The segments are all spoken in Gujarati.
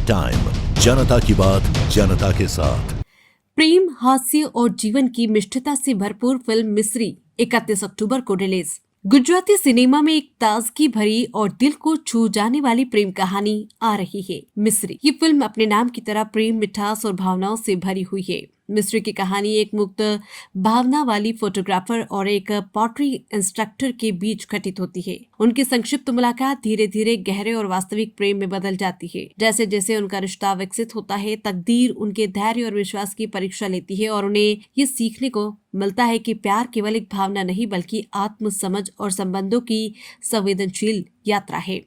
टाइम, जनता की बात जनता के साथ। प्रेम, हास्य और जीवन की मिष्टता से भरपूर फिल्म मिस्री 31 अक्टूबर को रिलीज। गुजराती सिनेमा में एक ताजगी भरी और दिल को छू जाने वाली प्रेम कहानी आ रही है मिस्री। ये फिल्म अपने नाम की तरह प्रेम, मिठास और भावनाओं से भरी हुई है। मिस्री की कहानी एक मुक्त भावना वाली फोटोग्राफर और एक पॉटरी इंस्ट्रक्टर के बीच घटित होती है। उनकी संक्षिप्त मुलाकात धीरे धीरे गहरे और वास्तविक प्रेम में बदल जाती है। जैसे जैसे उनका रिश्ता विकसित होता है, तकदीर उनके धैर्य और विश्वास की परीक्षा लेती है और उन्हें ये सीखने को मिलता है कि प्यार केवल एक भावना नहीं बल्कि आत्म समझ और संबंधों की संवेदनशील यात्रा है।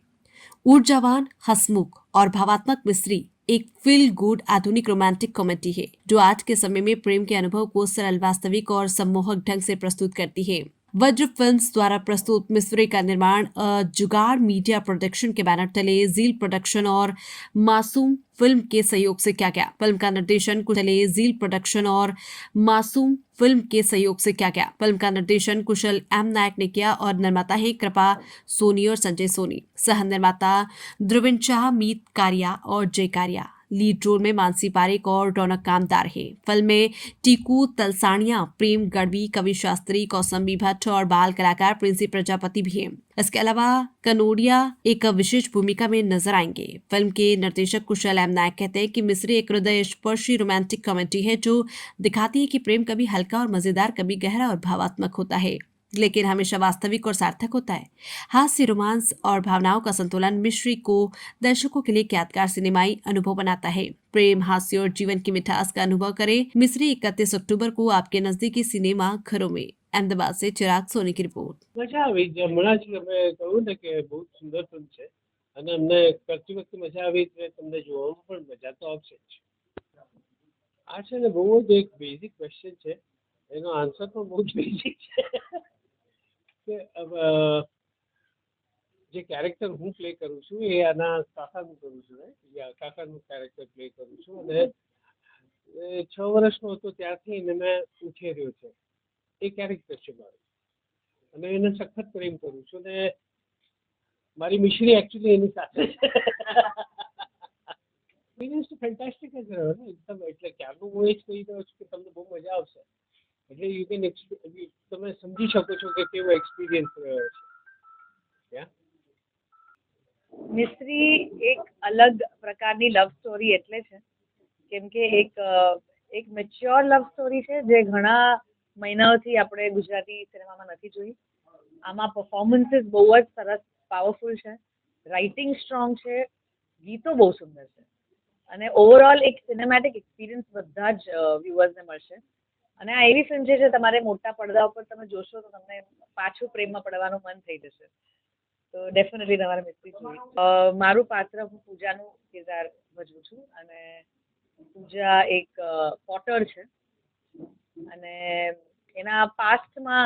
ऊर्जावान, हंसमुख और भावात्मक मिस्री एक फील गुड आधुनिक रोमांटिक कॉमेडी है जो आज के समय में प्रेम के अनुभव को सरल, वास्तविक और सम्मोहक ढंग से प्रस्तुत करती है। वज्र फिल्म्स द्वारा प्रस्तुत मिस्री का निर्माण जुगाड़ मीडिया प्रोडक्शन के बैनर तले जील प्रोडक्शन और मासूम फिल्म के सहयोग से किया गया। फिल्म का निर्देशन जील प्रोडक्शन और मासूम फिल्म के सहयोग से किया गया। फिल्म का निर्देशन कुशल एम नायक ने किया और निर्माता है कृपा सोनी और संजय सोनी। सह निर्माता ध्रुविन शाह, मीत कारिया और जय कारिया। लीड रोल में मानसी पारेख और रौनक कामदार है। फिल्म में टीकू तलसानिया, प्रेम गढ़वी, कवि शास्त्री, कौसम्बी भट्ट और बाल कलाकार प्रिंसी प्रजापति भी हैं। इसके अलावा कनोडिया एक विशेष भूमिका में नजर आएंगे। फिल्म के निर्देशक कुशल एम नायक कहते हैं कि मिस्री एक हृदय स्पर्शी रोमांटिक कॉमेडी है जो दिखाती है कि प्रेम कभी हल्का और मजेदार, कभी गहरा और भावात्मक होता है, लेकिन हमेशा वास्तविक और सार्थक होता है। हास्य, रोमांस और भावनाओं का संतुलन मिस्री को दर्शकों के लिए एक यादगार सिनेमाई अनुभव बनाता है। प्रेम, हास्य और जीवन की मिठास का अनुभव करें। मिस्री 31 अक्टूबर को आपके नजदीकी सिनेमा घरों में। अहमदाबाद से चिराग सोनी की रिपोर्ट। મજા આવી હમણાં જ અમે કહ્યું ને કે બહુ સુંદર ફિલ્મ છે અને અમને કરતી વખતે મજા આવી એટલે તમને જોવામાં પણ મજા તો આવશે જ. આ છે ને બહુ જ એક બેઝિક ક્વેશ્ચન છે, એનો આન્સર પણ બહુ જ બેઝિક છે કે જે કેરેક્ટર હું પ્લે કરું છું એ આના કાકાનું કરું છું કાકાનું કેરેક્ટર પ્લે કરું છું અને 6 વર્ષનો હતો ત્યારથી એને મેં ઉછેર્યો છે. એ કેરેક્ટર છે મારું અને એને સખત પ્રેમ કરું છું ને મારી મિશ્રી એકચ્યુઅલી એની સાથે છે. એક્સપિરિયન્સ તો ફેન્ટાસ્ટિક જ રહ્યો ને એકદમ. એટલે ક્યારનું હું એ જ કહી રહ્યો છું કે તમને બહુ મજા આવશે. એટલે યુ કેન તમે સમજી શકો છો કે કેવો એક્સપિરિયન્સ રહ્યો છે. મિસ્રી એક અલગ પ્રકારની લવ સ્ટોરી એટલે છે કેમ કે એક મેચ્યોર લવ સ્ટોરી છે જે ઘણા મહિનાઓથી આપણે ગુજરાતી સિનેમામાં નથી જોઈ. આમાં પરફોર્મન્સીસ બહુ જ સરસ, પાવરફુલ છે, રાઇટિંગ સ્ટ્રોંગ છે, ગીતો બહુ સુંદર છે અને ઓવરઓલ એક સિનેમેટિક એક્સપિરિયન્સ બધા જ વ્યુઅર્સને મળશે. અને આ એવી ફિલ્મ છે જે તમારે મોટા પડદા ઉપર તમે જોશો તો તમને પાછું પ્રેમમાં પડવાનું મન થઈ જશે. તો ડેફિનેટલી તમારે મિસ્રી જોઈ. મારું પાત્ર, હું પૂજાનું કિરદાર ભજવું છું અને પૂજા એક પોટર છે અને એના પાસ્ટમાં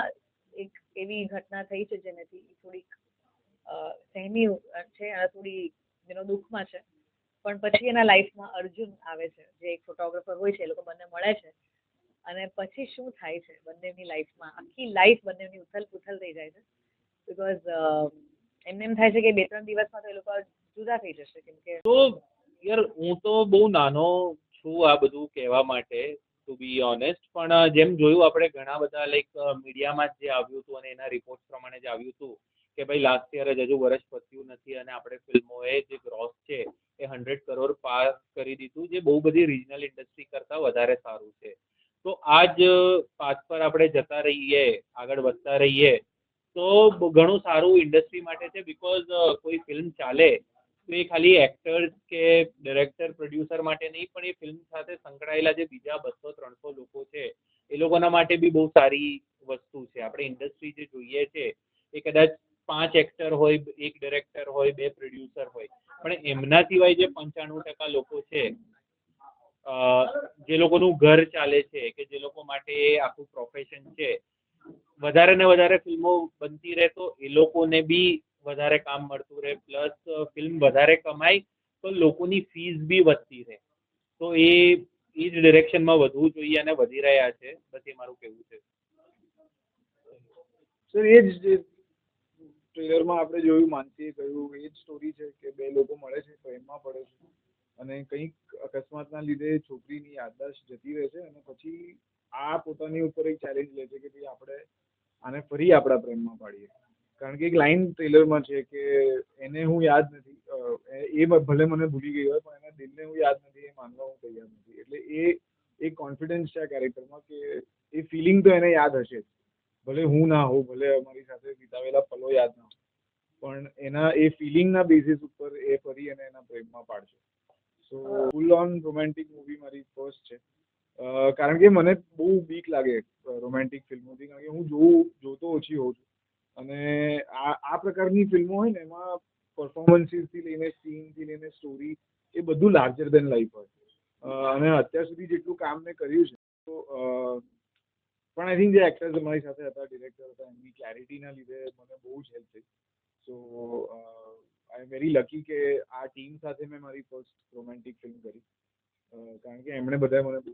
એક એવી ઘટના થઈ છે જેનાથી થોડીક સહેમી છે અને થોડી દુઃખમાં છે. પણ પછી એના લાઈફમાં અર્જુન આવે છે જે એક ફોટોગ્રાફર હોય છે. એ લોકો બંને મળે છે અને પછી શું થાય છે બંનેની લાઈફમાં, આખી લાઈફ બંનેની ઉથલ પુથલ થઈ જાય છે. બિકોઝ એમને એમ થાય છે કે 2-3 દિવસમાં તો એ લોકો જુદા થઈ જશે કેમ કે તો યાર હું તો બહુ નાનો છું આ બધું કહેવા માટે, ટુ બી ઓનેસ્ટ. પણ જેમ જોયું આપણે ઘણા બધા લાઈક મીડિયામાં જ જે આવ્યું હતું અને એના રિપોર્ટ પ્રમાણે જ આવ્યું હતું કે ભાઈ લાસ્ટ યર જ હજુ વર્ષ પત્યું નથી અને આપણે ફિલ્મોએ જે ગ્રોસ છે એ 100 કરોડ પાર કરી દીધું, જે બહુ બધી રિજનલ ઇન્ડસ્ટ્રી કરતાં વધારે સારું છે. તો આ જ પાથ પર આપણે જતા રહીએ, આગળ વધતા રહીએ તો ઘણું સારું ઇન્ડસ્ટ્રી માટે છે. બિકોઝ કોઈ ફિલ્મ ચાલે તો એ ખાલી એક્ટર્સ કે ડિરેક્ટર, પ્રોડ્યુસર માટે નહીં પણ એ ફિલ્મ સાથે સંકળાયેલા જે બીજા 200-300 લોકો છે એ લોકોના માટે બી બહુ સારી વસ્તુ છે. આપણે ઇન્ડસ્ટ્રી જે જોઈએ છે એ કદાચ 5 એક્ટર હોય, 1 ડિરેક્ટર હોય, 2 પ્રોડ્યુસર હોય, પણ એમના સિવાય જે 95% લોકો છે જે લોકોનું ઘર ચાલે છે કે જે લોકો માટે આખું પ્રોફેશન છે, વધારે ને વધારે ફિલ્મો બનતી રહે તો એ લોકોને બી વધારે કામ મળતું રહે, પ્લસ ફિલ્મ વધારે કમાય તો લોકોની ફીસ બી વધતી રહે. તો એ જ ડિરેક્શનમાં વધવું જોઈએ અને વધી રહ્યા છે. બસ એ મારું કહેવું છે. સર એ જ ટ્રેલરમાં આપણે જોયું, માનસીએ કહ્યું એ જ સ્ટોરી છે કે 2 લોકો મળે છે, પ્રેમમાં પડે છે અને કંઈક અકસ્માતના લીધે છોકરીની યાદદાસ્ત જતી રહે છે અને પછી આ પોતાની ઉપર એક ચેલેન્જ લે છે કે ભાઈ આપણે આને ફરી આપણા પ્રેમમાં પાડીએ. કારણ કે એક લાઈન ટ્રેલરમાં છે કે એને હું યાદ નથી, ભલે મને ભૂલી ગઈ હોય પણ એના દિલને હું યાદ નથી એ માનવા હું તૈયાર નથી. એટલે એ એક કોન્ફિડન્સ છે આ કેરેક્ટરમાં કે એ ફિલિંગ તો એને યાદ હશે જ. ભલે હું ના હોઉં, ભલે અમારી સાથે વિતાવેલા પલો યાદ ના હોય, પણ એના એ ફિલિંગના બેઝિસ ઉપર એ ફરી અને એના પ્રેમમાં પાડશે. સો ફૂલ ઓન રોમેન્ટિક મૂવી મારી ફર્સ્ટ છે. કારણ કે મને બહુ બીક લાગે રોમેન્ટિક ફિલ્મોથી, કારણ કે હું જોતો ઓછી હોઉં છું. અને આ પ્રકારની ફિલ્મો હોય ને એમાં પરફોર્મન્સીસથી લઈને સીનથી લઈને સ્ટોરી એ બધું લાર્જર દેન લાઈફ હોય. અને અત્યાર સુધી જેટલું કામ મેં કર્યું છે તો પણ આઈ થિંક જે એક્ટર્સ અમારી સાથે હતા, ડિરેક્ટર હતા, એમની ક્લેરિટીના લીધે મને બહુ જ હેલ્પ થઈ. સો આઈ એમ વેરી લકી કે આ ટીમ સાથે મેં મારી ફર્સ્ટ રોમેન્ટિક ફિલ્મ કરી, કારણ કે એમણે બધાએ મને બહુ